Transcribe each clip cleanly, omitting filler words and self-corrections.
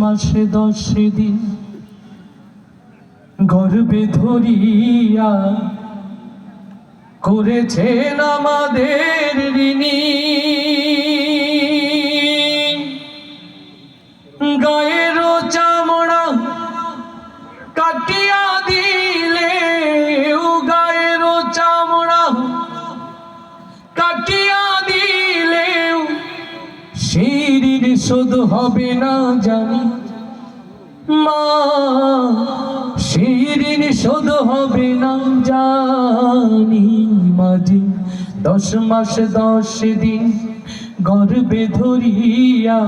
মাসে 10 দিন গর্ভে ধরিয়া করেছেন আমাদের ঋণী। গায়ের চামড়া কাটিয়া দিলে, গায়ের চামড়া কাটিয়া দিলে সেই ঋণ শোধ হবে না জানি মা, সেই ঋণ শোধ হবে না জানি মাঝে 10 মাস 10 দিন গর্ভে ধরিয়া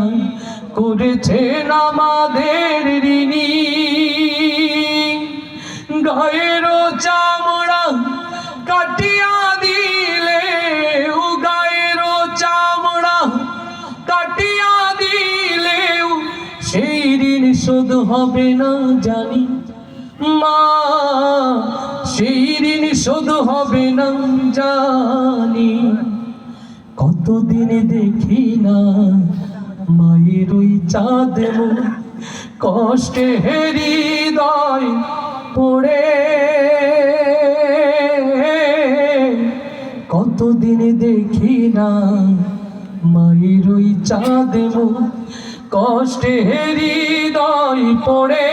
করেছেন আমাদের ঋণী। গায়ের চামড়া কাটিয়া দিলে, গায়ের চামড়া কাটিয়া দিলে সেই ঋণ শোধ হবে না জানি মা, সেই ঋণ শোধ হবে না জানি। কতদিন দেখি না মায়ের ওই চাঁদ মুখ, কষ্টে হৃদয় পড়ে। কতদিন দেখি না মায়ের ওই চাঁদ মুখ, কষ্টে হৃদয় পড়ে।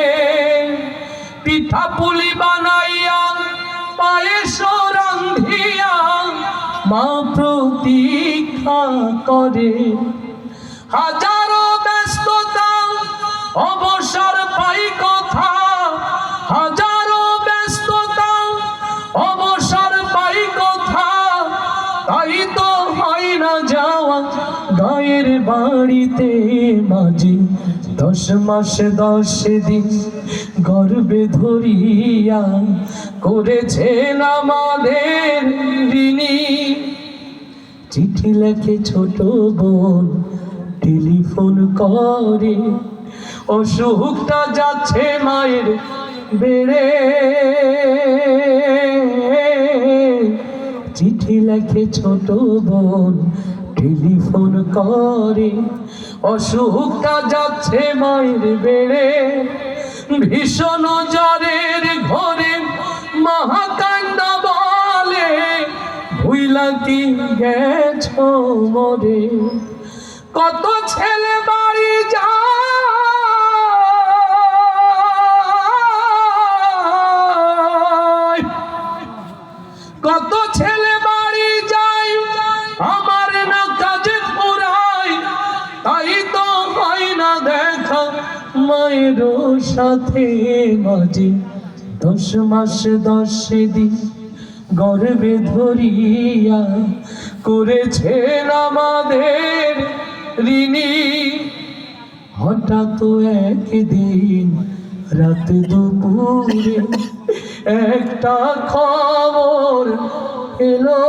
পিঠা পুলি বানাইয়া পায়েস রান্ধিয়া মা প্রতীক্ষা করে। হাজারো ব্যস্ততা অবসর পাই কথা, হাজারো ব্যস্ততা অবসর পাই কথা, তাই তো হয় না যাওয়া গায়ের বাড়িতে মাঝে 10 মাস 10 দিন গর্ভে ধরিয়া করেছেন আমাদের ঋণী। চিঠি লেখে ছোট বোন টেলিফোন করে, অসুখটা যাচ্ছে মায়ের বেড়ে। চিঠি লেখে ছোট বোন টেলিফোন করে, অসুখটা যাচ্ছে মায়ের বেড়ে। ভীষণ জ্বরের ঘরে মহাকান্দা বলে, ভুইলা কি গেছো মরে। কত ছেলে বাড়ি যায়, কত ছেলে বাড়ি যায়, আমার না কাজে পুরাই, তাই তো হয় না দেখা মায়ের সাথে মাঝে 10 মাস 10 দিন গর্ভে ধরিয়া করেছেন আমাদের ঋণী। হঠাৎ একদিন রাত দুপুরে একটা খবর এলো,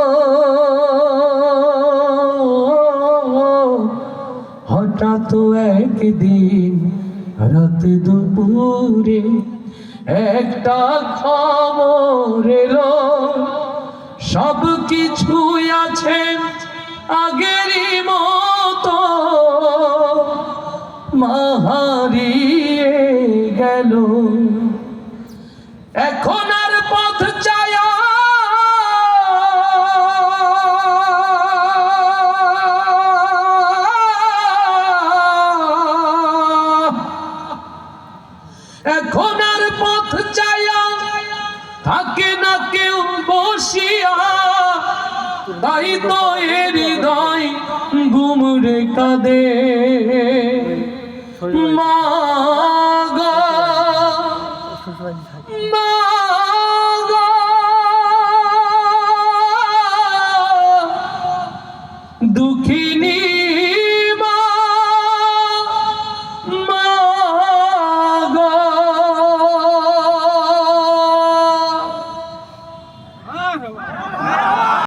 হঠাৎ একদিন রাত দুপুরে একটা খবর এলো। সব কিছুই আছে আগেরই মতো, মা হারিয়ে গেল। এখন আর পথ চায়া এখন আর পথ চায়া থাকে না কেউ বসিয়া, তাই তো হৃদয় গুমরে কাঁদে। মা গো মা।